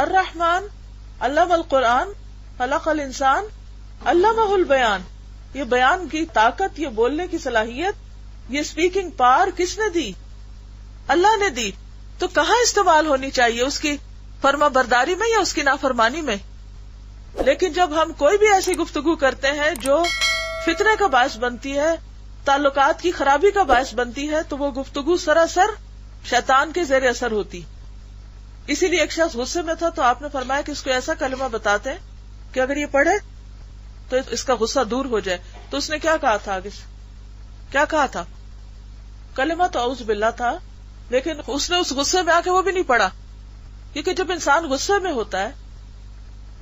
الرحمن علم القرآن خلق الانسان علمہ البیان. یہ بیان کی طاقت، یہ بولنے کی صلاحیت، یہ اسپیکنگ پاور کس نے دی؟ اللہ نے دی. تو کہاں استعمال ہونی چاہیے؟ اس کی فرما برداری میں یا اس کی نافرمانی میں؟ لیکن جب ہم کوئی بھی ایسی گفتگو کرتے ہیں جو فتنہ کا باعث بنتی ہے، تعلقات کی خرابی کا باعث بنتی ہے، تو وہ گفتگو سراسر شیطان کے زیر اثر ہوتی. اسی لیے ایک شخص غصے میں تھا تو آپ نے فرمایا کہ اس کو ایسا کلمہ بتاتے ہیں کہ اگر یہ پڑھے تو اس کا غصہ دور ہو جائے. تو اس نے کیا کہا تھا؟ آگے سے کیا کہا تھا؟ کلمہ تو اعوذ باللہ تھا، لیکن اس نے اس غصے میں آ کے وہ بھی نہیں پڑھا. کیونکہ جب انسان غصے میں ہوتا ہے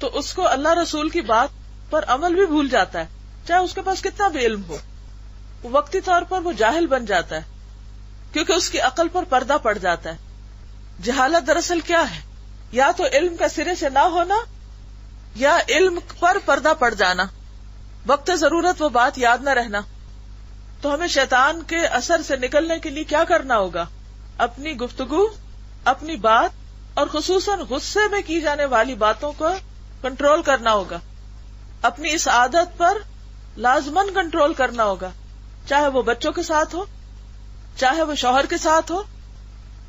تو اس کو اللہ رسول کی بات پر عمل بھی بھول جاتا ہے، چاہے اس کے پاس کتنا بھی علم ہو. وقتی طور پر وہ جاہل بن جاتا ہے کیونکہ اس کی عقل پر پردہ پڑ جاتا ہے. جہالت دراصل کیا ہے؟ یا تو علم کا سرے سے نہ ہونا یا علم پر پردہ پڑ جانا، وقت ضرورت وہ بات یاد نہ رہنا. تو ہمیں شیطان کے اثر سے نکلنے کے لیے کیا کرنا ہوگا؟ اپنی گفتگو، اپنی بات اور خصوصاً غصے میں کی جانے والی باتوں کو کنٹرول کرنا ہوگا. اپنی اس عادت پر لازماً کنٹرول کرنا ہوگا، چاہے وہ بچوں کے ساتھ ہو، چاہے وہ شوہر کے ساتھ ہو.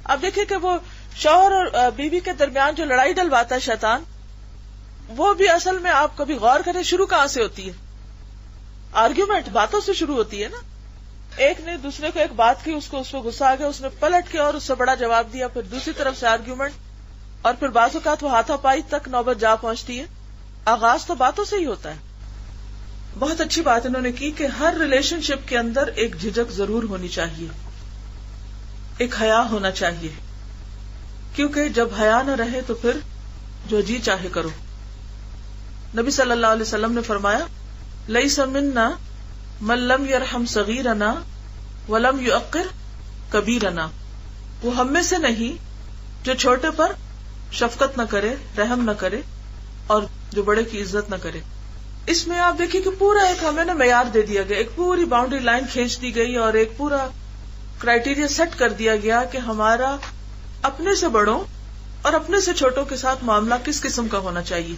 اب دیکھیں کہ وہ شوہر اور بیوی کے درمیان جو لڑائی ڈلواتا ہے شیطان، وہ بھی اصل میں آپ کبھی غور کریں شروع کہاں سے ہوتی ہے؟ آرگیومنٹ، باتوں سے شروع ہوتی ہے نا. ایک نے دوسرے کو ایک بات کی، اس کو غصہ آ گیا، اس نے پلٹ کے اور اس سے بڑا جواب دیا، پھر دوسری طرف سے آرگیومنٹ، اور پھر بعض اوقات وہ ہاتھا پائی تک نوبت جا پہنچتی ہے. آغاز تو باتوں سے ہی ہوتا ہے. بہت اچھی بات انہوں نے کی کہ ہر ریلیشن شپ کے اندر ایک جھجک ضرور ہونی چاہیے، ایک حیا ہونا چاہیے، کیونکہ جب حیا نہ رہے تو پھر جو جی چاہے کرو. نبی صلی اللہ علیہ وسلم نے فرمایا لیس منا من لم یرحم صغیرنا ولم یعقر کبیرنا. وہ ہم میں سے نہیں جو چھوٹے پر شفقت نہ کرے، رحم نہ کرے اور جو بڑے کی عزت نہ کرے. اس میں آپ دیکھیے کہ پورا ایک ہمیں نا معیار دے دیا گیا، ایک پوری باؤنڈری لائن کھینچ دی گئی اور ایک پورا کرائیٹیریا سیٹ کر دیا گیا کہ ہمارا اپنے سے بڑوں اور اپنے سے چھوٹوں کے ساتھ معاملہ کس قسم کا ہونا چاہیے.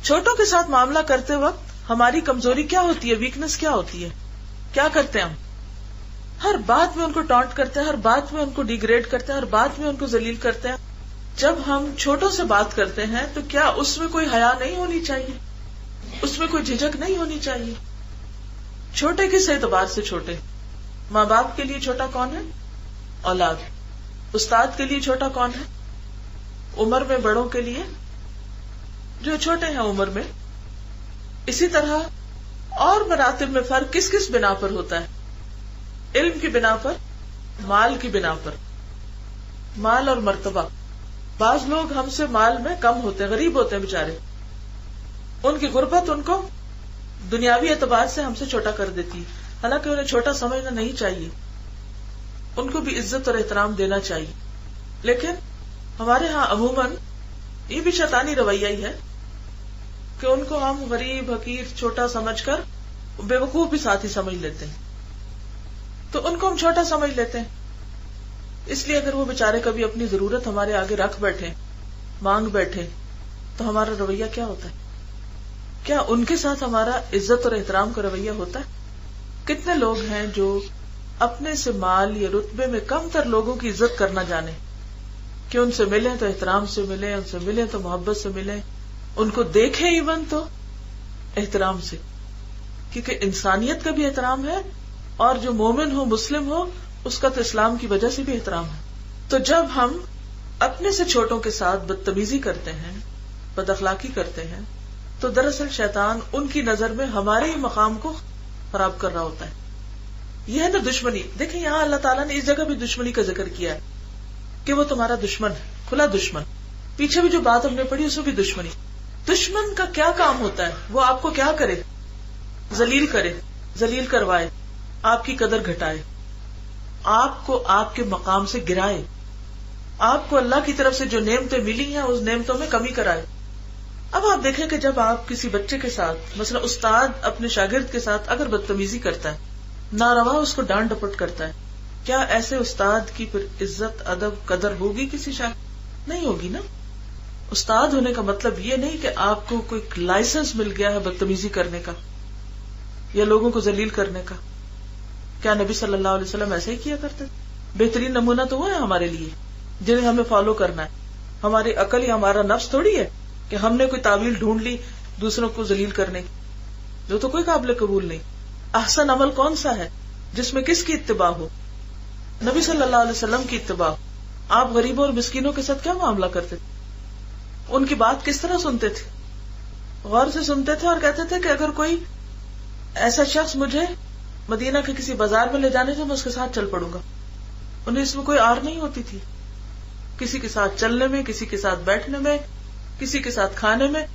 چھوٹوں کے ساتھ معاملہ کرتے وقت ہماری کمزوری کیا ہوتی ہے، ویکنس کیا ہوتی ہے؟ کیا کرتے ہیں ہم؟ ہر بات میں ان کو ٹانٹ کرتے ہیں، ہر بات میں ان کو ڈیگریڈ کرتے ہیں، ہر بات میں ان کو ذلیل کرتے ہیں. جب ہم چھوٹوں سے بات کرتے ہیں تو کیا اس میں کوئی حیا نہیں ہونی چاہیے؟ اس میں کوئی جھجک نہیں ہونی چاہیے؟ چھوٹے کس اعتبار سے چھوٹے؟ ماں باپ کے لیے چھوٹا کون ہے؟ اولاد. استاد کے لیے چھوٹا کون ہے؟ عمر میں بڑوں کے لیے جو چھوٹے ہیں عمر میں. اسی طرح اور مراتب میں فرق کس کس بنا پر ہوتا ہے؟ علم کی بنا پر، مال کی بنا پر. مال اور مرتبہ. بعض لوگ ہم سے مال میں کم ہوتے ہیں، غریب ہوتے ہیں بیچارے، ان کی غربت ان کو دنیاوی اعتبار سے ہم سے چھوٹا کر دیتی، حالانکہ انہیں چھوٹا سمجھنا نہیں چاہیے، ان کو بھی عزت اور احترام دینا چاہیے. لیکن ہمارے ہاں عموماً یہ بھی شیطانی رویہ ہی ہے کہ ان کو ہم غریب، حقیر، چھوٹا سمجھ کر بے وقوف بھی ساتھ ہی سمجھ لیتے ہیں، تو ان کو ہم چھوٹا سمجھ لیتے ہیں. اس لیے اگر وہ بیچارے کبھی اپنی ضرورت ہمارے آگے رکھ بیٹھے، مانگ بیٹھے، تو ہمارا رویہ کیا ہوتا ہے؟ کیا ان کے ساتھ ہمارا عزت اور احترام کا رویہ ہوتا ہے؟ کتنے لوگ ہیں جو اپنے سے مال یا رتبے میں کم تر لوگوں کی عزت کرنا جانے کہ ان سے ملیں تو احترام سے ملیں، ان سے ملیں تو محبت سے ملیں، ان کو دیکھیں ایون تو احترام سے، کیونکہ انسانیت کا بھی احترام ہے اور جو مومن ہو، مسلم ہو، اس کا تو اسلام کی وجہ سے بھی احترام ہے. تو جب ہم اپنے سے چھوٹوں کے ساتھ بدتمیزی کرتے ہیں، بد اخلاقی کرتے ہیں، تو دراصل شیطان ان کی نظر میں ہمارے ہی مقام کو خراب کر رہا ہوتا ہے. یہ ہے نا دشمنی. دیکھیں یہاں اللہ تعالیٰ نے اس جگہ بھی دشمنی کا ذکر کیا ہے کہ وہ تمہارا دشمن ہے، کھلا دشمن. پیچھے بھی جو بات ہم نے پڑھی اس میں بھی دشمنی. دشمن کا کیا کام ہوتا ہے؟ وہ آپ کو کیا کرے؟ ذلیل کرے، ذلیل کروائے، آپ کی قدر گھٹائے، آپ کو آپ کے مقام سے گرائے، آپ کو اللہ کی طرف سے جو نعمتیں ملی ہیں اس نعمتوں میں کمی کرائے. اب آپ دیکھیں کہ جب آپ کسی بچے کے ساتھ، مثلا استاد اپنے شاگرد کے ساتھ اگر بدتمیزی کرتا ہے، ناروا اس کو ڈانٹ ڈپٹ کرتا ہے، کیا ایسے استاد کی پھر عزت، ادب، قدر ہوگی کسی شاگرد؟ نہیں ہوگی نا. استاد ہونے کا مطلب یہ نہیں کہ آپ کو کوئی لائسنس مل گیا ہے بدتمیزی کرنے کا یا لوگوں کو ذلیل کرنے کا. کیا نبی صلی اللہ علیہ وسلم ایسے ہی کیا کرتے؟ بہترین نمونہ تو وہ ہے ہمارے لیے جنہیں ہمیں فالو کرنا ہے. ہماری عقل یا ہمارا نفس تھوڑی ہے کہ ہم نے کوئی تعویل ڈھونڈ لی دوسروں کو ذلیل کرنے کی، جو تو کوئی قابل قبول نہیں. احسن عمل کون سا ہے جس میں کس کی اتباع ہو؟ نبی صلی اللہ علیہ وسلم کی اتباع. آپ غریبوں اور مسکینوں کے ساتھ کیا معاملہ کرتے تھے؟ ان کی بات کس طرح سنتے تھے؟ غور سے سنتے تھے اور کہتے تھے کہ اگر کوئی ایسا شخص مجھے مدینہ کے کسی بازار میں لے جانے سے میں اس کے ساتھ چل پڑوں گا. انہیں اس میں کوئی آر نہیں ہوتی تھی، کسی کے ساتھ چلنے میں، کسی کے ساتھ بیٹھنے میں، کسی کے ساتھ کھانے میں.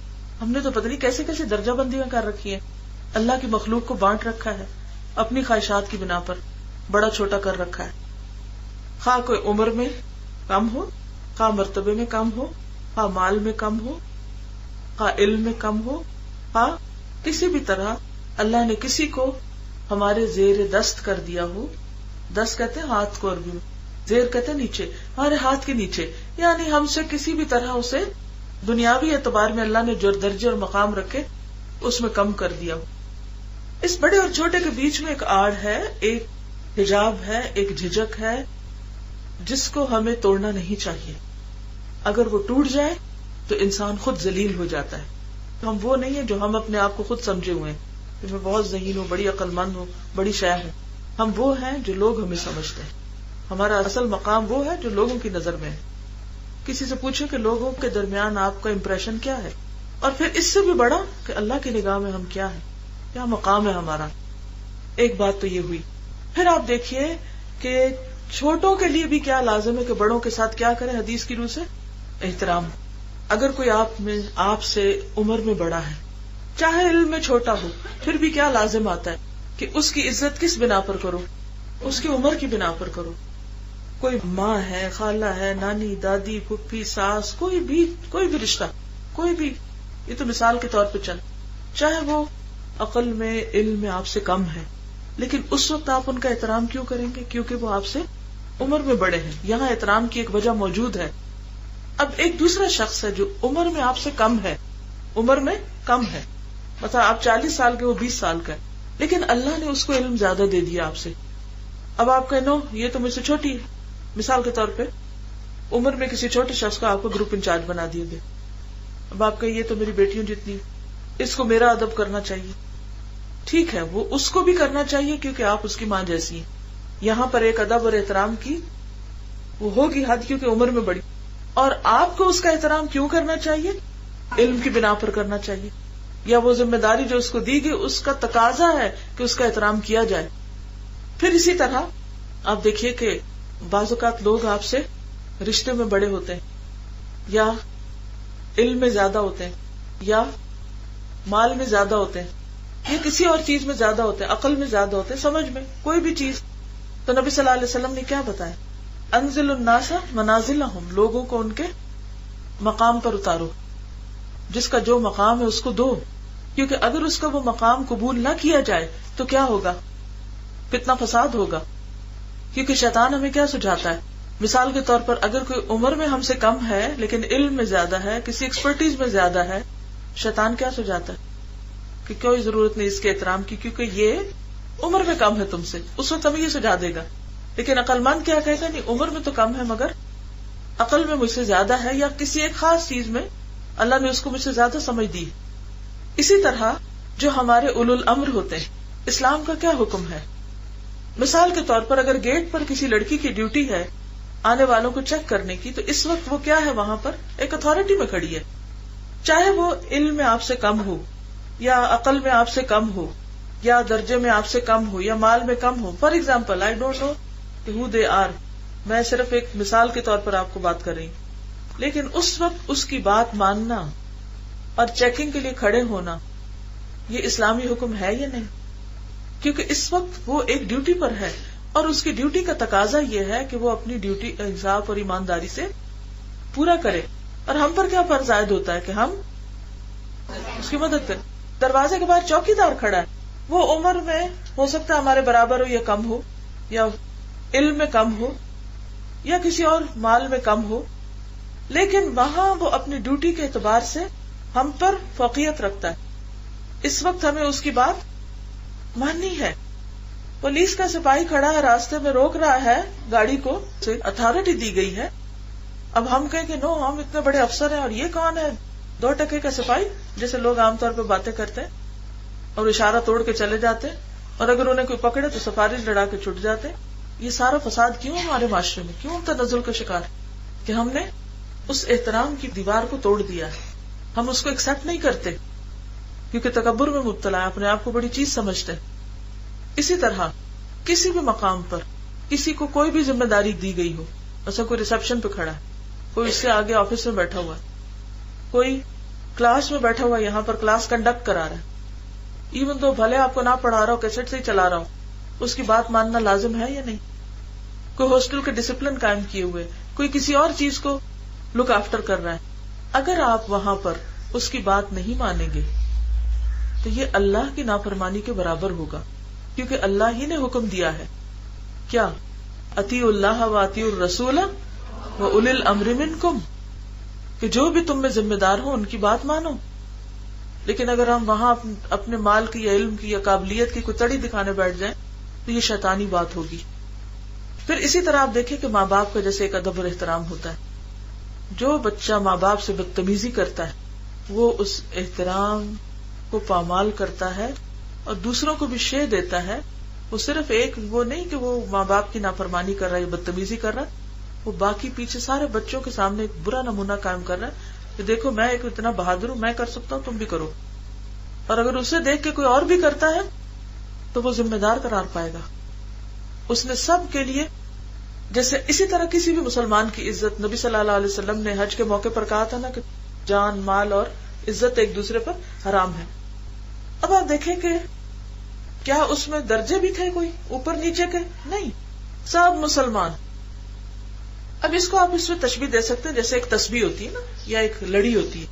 ہم نے تو پتہ نہیں کیسے کیسے درجہ بندیاں کر رکھی ہیں. اللہ کی مخلوق کو بانٹ رکھا ہے اپنی خواہشات کی بنا پر، بڑا چھوٹا کر رکھا ہے. خواہ کوئی عمر میں کم ہو، خواہ مرتبے میں کم ہو، خواہ مال میں کم ہو، خواہ علم میں کم ہو، خواہ کسی بھی طرح اللہ نے کسی کو ہمارے زیر دست کر دیا ہو. دست کہتے ہیں ہاتھ کو عربی میں، زیر کہتے ہیں نیچے، ہمارے ہاتھ کے نیچے، یعنی ہم سے کسی بھی طرح اسے دنیاوی اعتبار میں اللہ نے جو درجے اور مقام رکھے اس میں کم کر دیا ہو. اس بڑے اور چھوٹے کے بیچ میں ایک آڑ ہے، ایک حجاب ہے، ایک جھجک ہے جس کو ہمیں توڑنا نہیں چاہیے. اگر وہ ٹوٹ جائے تو انسان خود ذلیل ہو جاتا ہے. تو ہم وہ نہیں ہیں جو ہم اپنے آپ کو خود سمجھے ہوئے ہیں کہ میں بہت ذہین ہوں، بڑی عقل مند ہوں، بڑی شے ہوں. ہم وہ ہیں جو لوگ ہمیں سمجھتے ہیں. ہمارا اصل مقام وہ ہے جو لوگوں کی نظر میں ہے. کسی سے پوچھے کہ لوگوں کے درمیان آپ کا امپریشن کیا ہے، اور پھر اس سے بھی بڑا کہ اللہ کی نگاہ میں ہم کیا ہیں، کیا مقام ہے ہمارا. ایک بات تو یہ ہوئی. پھر آپ دیکھیے کہ چھوٹوں کے لیے بھی کیا لازم ہے کہ بڑوں کے ساتھ کیا کریں. حدیث کی روح سے احترام. اگر کوئی آپ سے عمر میں بڑا ہے، چاہے علم میں چھوٹا ہو، پھر بھی کیا لازم آتا ہے کہ اس کی عزت کس بنا پر کرو؟ اس کی عمر کی بنا پر کرو. کوئی ماں ہے، خالہ ہے، نانی، دادی، پھپھی، ساس، کوئی بھی رشتہ، کوئی بھی، یہ تو مثال کے طور پہ چل، چاہے وہ عقل میں، علم میں آپ سے کم ہے، لیکن اس وقت آپ ان کا احترام کیوں کریں گے؟ کیونکہ وہ آپ سے عمر میں بڑے ہیں. یہاں احترام کی ایک وجہ موجود ہے. اب ایک دوسرا شخص ہے جو عمر میں آپ سے کم ہے، عمر میں کم ہے، مثلا آپ 40 سال کے، وہ 20 سال کا ہے، لیکن اللہ نے اس کو علم زیادہ دے دیا آپ سے. اب آپ کہیں نو یہ تو مجھ سے چھوٹی ہے. مثال کے طور پہ عمر میں کسی چھوٹے شخص کو آپ کو گروپ انچارج بنا دیا گیا. اب آپ کہیں یہ تو میری بیٹیوں جتنی، اس کو میرا ادب کرنا چاہیے. ٹھیک ہے، وہ اس کو بھی کرنا چاہیے کیونکہ آپ اس کی ماں جیسی ہیں. یہاں پر ایک ادب اور احترام کی وہ ہوگی حد، کیونکہ عمر میں بڑی. اور آپ کو اس کا احترام کیوں کرنا چاہیے؟ علم کی بنا پر کرنا چاہیے، یا وہ ذمہ داری جو اس کو دی گئی اس کا تقاضا ہے کہ اس کا احترام کیا جائے. پھر اسی طرح آپ دیکھیے کہ بعض اوقات لوگ آپ سے رشتے میں بڑے ہوتے ہیں، یا علم میں زیادہ ہوتے ہیں، یا مال میں زیادہ ہوتے ہیں، یا کسی اور چیز میں زیادہ ہوتے ہیں، عقل میں زیادہ ہوتے ہیں، سمجھ میں کوئی بھی چیز. تو نبی صلی اللہ علیہ وسلم نے کیا بتایا؟ انزل الناس منازلہم، لوگوں کو ان کے مقام پر اتارو. جس کا جو مقام ہے اس کو دو، کیونکہ اگر اس کا وہ مقام قبول نہ کیا جائے تو کیا ہوگا؟ کتنا فساد ہوگا. کیونکہ شیطان ہمیں کیا سجھاتا ہے؟ مثال کے طور پر اگر کوئی عمر میں ہم سے کم ہے لیکن علم میں زیادہ ہے، کسی ایکسپرٹیز میں زیادہ ہے، شیطان کیا سجھاتا ہے کہ کوئی ضرورت نہیں اس کے احترام کی کیونکہ یہ عمر میں کم ہے تم سے. اس وقت ہمیں یہ سجھا دے گا. لیکن عقل مند کیا کہے گا؟ نہیں، عمر میں تو کم ہے مگر عقل میں مجھ سے زیادہ ہے، یا کسی ایک خاص چیز میں اللہ نے اس کو مجھ سے زیادہ سمجھ دی. اسی طرح جو ہمارے اولو الامر ہوتے ہیں، اسلام کا کیا حکم ہے؟ مثال کے طور پر اگر گیٹ پر کسی لڑکی کی ڈیوٹی ہے آنے والوں کو چیک کرنے کی، تو اس وقت وہ کیا ہے؟ وہاں پر ایک اتھارٹی میں کھڑی ہے. چاہے وہ علم میں آپ سے کم ہو، یا عقل میں آپ سے کم ہو، یا درجے میں آپ سے کم ہو، یا مال میں کم ہو. For example I don't know who they are، میں صرف ایک مثال کے طور پر آپ کو بات کر رہی ہوں، لیکن اس وقت اس کی بات ماننا اور چیکنگ کے لیے کھڑے ہونا یہ اسلامی حکم ہے یا نہیں؟ کیونکہ اس وقت وہ ایک ڈیوٹی پر ہے اور اس کی ڈیوٹی کا تقاضا یہ ہے کہ وہ اپنی ڈیوٹی انصاف اور ایمانداری سے پورا کرے. اور ہم پر کیا فرض عائد ہوتا ہے کہ ہم اس کی مدد کریں. دروازے کے باہر چوکی دار کھڑا ہے، وہ عمر میں ہو سکتا ہے ہمارے برابر ہو یا کم ہو، یا علم میں کم ہو، یا کسی اور مال میں کم ہو، لیکن وہاں وہ اپنی ڈیوٹی کے اعتبار سے ہم پر فوقیت رکھتا ہے. اس وقت ہمیں اس کی بات ماننی ہے. پولیس کا سپاہی کھڑا ہے راستے میں روک رہا ہے گاڑی کو, اتھارٹی دی گئی ہے. اب ہم کہیں کہ نو ہم اتنے بڑے افسر ہیں اور یہ کون ہے 2 ٹکے کا سپاہی, جیسے لوگ عام طور پہ باتیں کرتے ہیں اور اشارہ توڑ کے چلے جاتے ہیں, اور اگر انہیں کوئی پکڑے تو سفارش لڑا کے چھٹ جاتے ہیں. یہ سارا فساد کیوں ہمارے معاشرے میں, کیوں تنزل کا شکار کہ ہم نے اس احترام کی دیوار کو توڑ دیا ہے. ہم اس کو ایکسپٹ نہیں کرتے کیونکہ تکبر میں مبتلا ہے, اپنے آپ کو بڑی چیز سمجھتے ہیں. اسی طرح کسی بھی مقام پر کسی کو کوئی بھی ذمہ داری دی گئی ہو, ایسا کوئی ریسپشن پہ کھڑا ہے, کوئی اس سے آگے آفس میں بیٹھا ہوا ہے, کوئی کلاس میں بیٹھا ہوا ہے, یہاں پر کلاس کنڈکٹ کرا رہا ہے, ایون تو بھلے آپ کو نہ پڑھا رہا ہو, کیسٹ سے ہی چلا رہا ہو, اس کی بات ماننا لازم ہے یا نہیں؟ کوئی ہاسٹل کے ڈسپلن قائم کیے ہوئے, کوئی کسی اور چیز کو لک آفٹر کر رہا ہے. اگر آپ وہاں پر اس کی بات نہیں مانیں گے تو یہ اللہ کی نافرمانی کے برابر ہوگا, کیونکہ اللہ ہی نے حکم دیا ہے کیا اطیعوا اللہ و اطیعوا الرسول و اولی الامر منکم, کہ جو بھی تم میں ذمہ دار ہو ان کی بات مانو. لیکن اگر ہم وہاں اپنے مال کی یا علم کی یا قابلیت کی کوئی تڑی دکھانے بیٹھ جائیں تو یہ شیطانی بات ہوگی. پھر اسی طرح آپ دیکھیں کہ ماں باپ کا جیسے ایک ادب اور احترام ہوتا ہے. جو بچہ ماں باپ سے بدتمیزی کرتا ہے وہ اس احترام کو پامال کرتا ہے اور دوسروں کو بھی شے دیتا ہے. وہ صرف ایک وہ نہیں کہ وہ ماں باپ کی نافرمانی کر رہا ہے یا بدتمیزی کر رہا ہے, وہ باقی پیچھے سارے بچوں کے سامنے ایک برا نمونہ قائم کر رہا ہے کہ دیکھو میں ایک اتنا بہادر ہوں, میں کر سکتا ہوں, تم بھی کرو. اور اگر اسے دیکھ کے کوئی اور بھی کرتا ہے تو وہ ذمہ دار قرار پائے گا. اس نے سب کے لیے, جیسے اسی طرح کسی بھی مسلمان کی عزت, نبی صلی اللہ علیہ وسلم نے حج کے موقع پر کہا تھا نا کہ جان مال اور عزت ایک دوسرے پر حرام ہے. اب آپ دیکھیں کہ کیا اس میں درجے بھی تھے کوئی اوپر نیچے کے؟ نہیں, سب مسلمان. اب اس کو آپ اس میں تشبیہ دے سکتے ہیں جیسے ایک تسبیح ہوتی ہے نا یا ایک لڑی ہوتی ہے,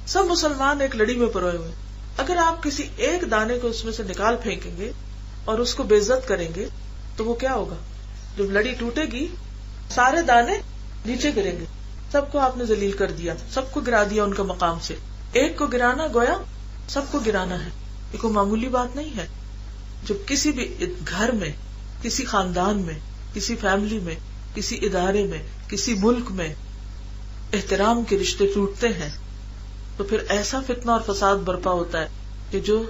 سب مسلمان ایک لڑی میں پروئے ہوئے. اگر آپ کسی ایک دانے کو اس میں سے نکال پھینکیں گے اور اس کو بے عزت کریں گے تو وہ کیا ہوگا؟ جب لڑی ٹوٹے گی سارے دانے نیچے گریں گے. سب کو آپ نے ذلیل کر دیا, سب کو گرا دیا ان کا مقام سے. ایک کو گرانا گویا سب کو گرانا ہے. یہ کوئی معمولی بات نہیں ہے. جب کسی بھی گھر میں, کسی خاندان میں, کسی فیملی میں, کسی ادارے میں, کسی ملک میں احترام کے رشتے ٹوٹتے ہیں تو پھر ایسا فتنہ اور فساد برپا ہوتا ہے کہ جو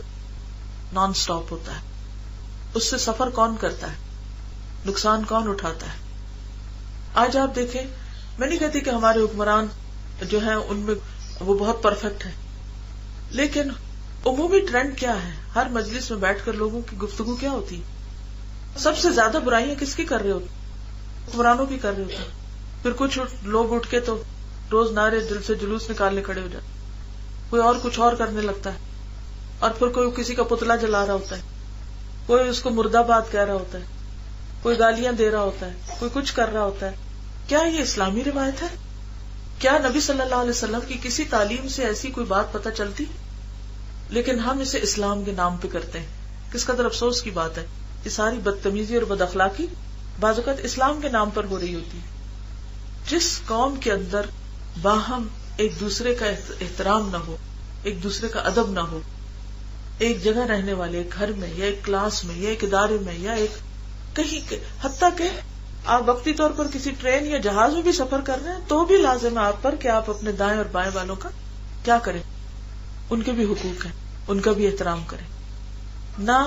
نان سٹاپ ہوتا ہے. اس سے سفر کون کرتا ہے, نقصان کون اٹھاتا ہے؟ آج آپ دیکھیں, میں نہیں کہتی کہ ہمارے حکمران جو ہیں ان میں وہ بہت پرفیکٹ ہیں, لیکن عمومی ٹرینڈ کیا ہے؟ ہر مجلس میں بیٹھ کر لوگوں کی گفتگو کیا ہوتی؟ سب سے زیادہ برائیاں کس کی کر رہے ہوتے؟ حکمرانوں کی کر رہے ہوتے. پھر کچھ لوگ اٹھ کے تو روز نعرے دل سے جلوس نکالنے کھڑے ہو جاتے, کوئی اور کچھ اور کرنے لگتا ہے, اور پھر کوئی کسی کا پتلا جلا رہا ہوتا ہے, کوئی اس کو مردہ باد کہہ رہا ہوتا ہے, کوئی گالیاں دے رہا ہوتا ہے, کوئی کچھ کر رہا ہوتا ہے. کیا یہ اسلامی روایت ہے؟ کیا نبی صلی اللہ علیہ وسلم کی کسی تعلیم سے ایسی کوئی بات پتہ چلتی؟ لیکن ہم اسے اسلام کے نام پہ کرتے ہیں. کس قدر افسوس کی بات ہے کہ ساری بدتمیزی اور بد اخلاقی بعض اوقات اسلام کے نام پر ہو رہی ہوتی ہے. جس قوم کے اندر باہم ایک دوسرے کا احترام نہ ہو, ایک دوسرے کا ادب نہ ہو, ایک جگہ رہنے والے, ایک گھر میں یا ایک کلاس میں یا ایک ادارے میں یا ایک کہیں, حتیٰ کہ آپ وقتی طور پر کسی ٹرین یا جہاز میں بھی سفر کر رہے ہیں تو بھی لازم ہے آپ پر کہ آپ اپنے دائیں اور بائیں والوں کا کیا کریں, ان کے بھی حقوق ہیں, ان کا بھی احترام کریں. نہ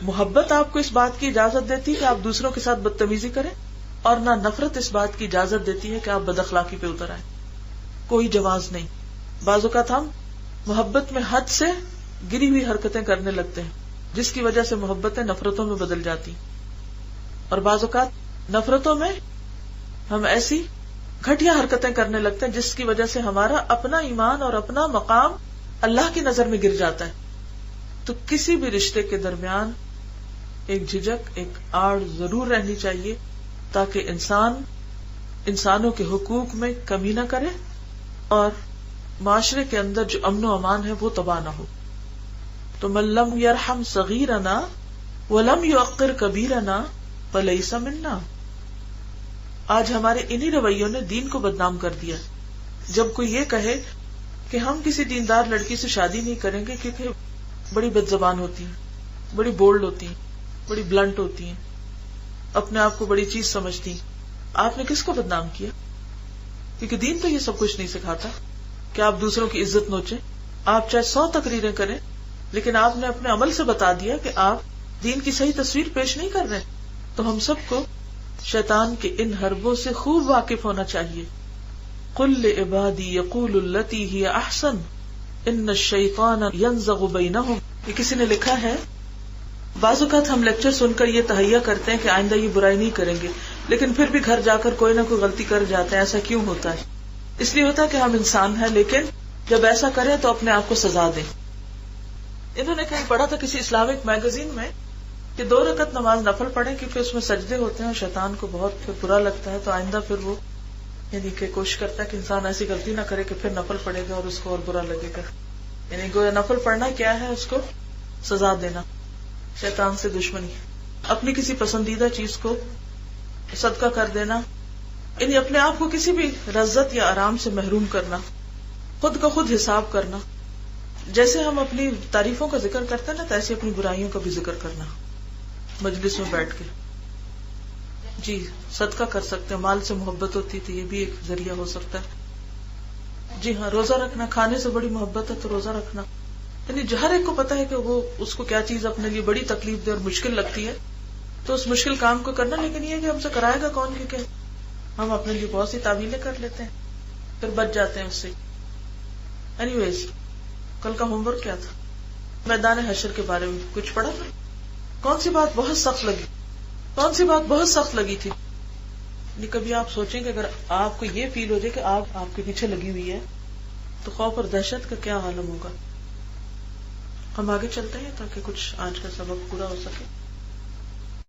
محبت آپ کو اس بات کی اجازت دیتی کہ آپ دوسروں کے ساتھ بدتمیزی کریں, اور نہ نفرت اس بات کی اجازت دیتی ہے کہ آپ بد اخلاقی پہ اتر آئیں. کوئی جواز نہیں. بعض اوقات ہم محبت میں حد سے گری ہوئی حرکتیں کرنے لگتے ہیں جس کی وجہ سے محبتیں نفرتوں میں بدل جاتی, اور بعض اوقات نفرتوں میں ہم ایسی گھٹیا حرکتیں کرنے لگتے ہیں جس کی وجہ سے ہمارا اپنا ایمان اور اپنا مقام اللہ کی نظر میں گر جاتا ہے. تو کسی بھی رشتے کے درمیان ایک جھجک, ایک آڑ ضرور رہنی چاہیے تاکہ انسان انسانوں کے حقوق میں کمی نہ کرے اور معاشرے کے اندر جو امن و امان ہے وہ تباہ نہ ہو. تو من لم یرحم صغیرنا ولم یوقر کبیرنا فلیس منا. آج ہمارے انہی رویوں نے دین کو بدنام کر دیا. جب کوئی یہ کہے کہ ہم کسی دیندار لڑکی سے شادی نہیں کریں گے کیونکہ بڑی بد زبان ہوتی ہیں، بڑی بولڈ ہوتی ہیں، بڑی بلنٹ ہوتی ہیں، اپنے آپ کو بڑی چیز سمجھتی ہیں، آپ نے کس کو بدنام کیا؟ کیونکہ دین تو یہ سب کچھ نہیں سکھاتا کہ آپ دوسروں کی عزت نوچیں. آپ چاہے 100 تقریریں کریں، لیکن آپ نے اپنے عمل سے بتا دیا کہ آپ دین کی صحیح تصویر پیش نہیں کر رہے. تو ہم سب کو شیطان کے ان حربوں سے خوب واقف ہونا چاہیے. قل لعبادی یقولوا التی ہی احسن ان الشیطان ینزغ بینہم. یہ کسی نے لکھا ہے، بعض اوقات ہم لیکچر سن کر یہ تہیہ کرتے ہیں کہ آئندہ یہ برائی نہیں کریں گے، لیکن پھر بھی گھر جا کر کوئی نہ کوئی غلطی کر جاتے ہیں. ایسا کیوں ہوتا ہے؟ اس لیے ہوتا ہے کہ ہم انسان ہیں، لیکن جب ایسا کریں تو اپنے آپ کو سزا دیں. انہوں نے کہیں پڑھا تھا کسی اسلامک میگزین میں کہ 2 رکعت نماز نفل پڑھیں کیونکہ اس میں سجدے ہوتے ہیں اور شیطان کو بہت پھر برا لگتا ہے، تو آئندہ پھر وہ یعنی کہ کوشش کرتا ہے کہ انسان ایسی غلطی نہ کرے کہ پھر نفل پڑھے گا اور اس کو اور برا لگے گا. یعنی گویا نفل پڑھنا کیا ہے؟ اس کو سزا دینا، شیطان سے دشمنی. اپنی کسی پسندیدہ چیز کو صدقہ کر دینا، یعنی اپنے آپ کو کسی بھی لذت یا آرام سے محروم کرنا، خود کا خود حساب کرنا. جیسے ہم اپنی تعریفوں کا ذکر کرتے ہیں نا، تو ایسے اپنی برائیوں کا بھی ذکر کرنا مجلس میں بیٹھ کے. جی صدقہ کر سکتے ہیں، مال سے محبت ہوتی تھی، یہ بھی ایک ذریعہ ہو سکتا ہے. جی ہاں، روزہ رکھنا، کھانے سے بڑی محبت ہے تو روزہ رکھنا. یعنی ہر ایک کو پتا ہے کہ وہ اس کو کیا چیز اپنے لیے بڑی تکلیف دہ اور مشکل لگتی ہے، تو اس مشکل کام کو کرنا. لیکن یہ کہ ہم سے کرائے گا کون؟ کیونکہ ہم اپنے لیے بہت سی تعویلیں کر لیتے ہیں، پھر بچ جاتے ہیں اس سے. اینی ویز، کل کا ہوم ورک کیا تھا؟ میدان حشر کے بارے میں کچھ پڑھا تھا. کون سی بات بہت سخت لگی؟ کون سی بات بہت سخت لگی تھی؟ کبھی آپ سوچیں کہ اگر آپ کو یہ فیل ہو جائے کہ آپ کے پیچھے لگی ہوئی ہے تو خوف اور دہشت کا کیا عالم ہوگا. ہم آگے چلتے ہیں تاکہ کچھ آج کا سبق پورا ہو سکے.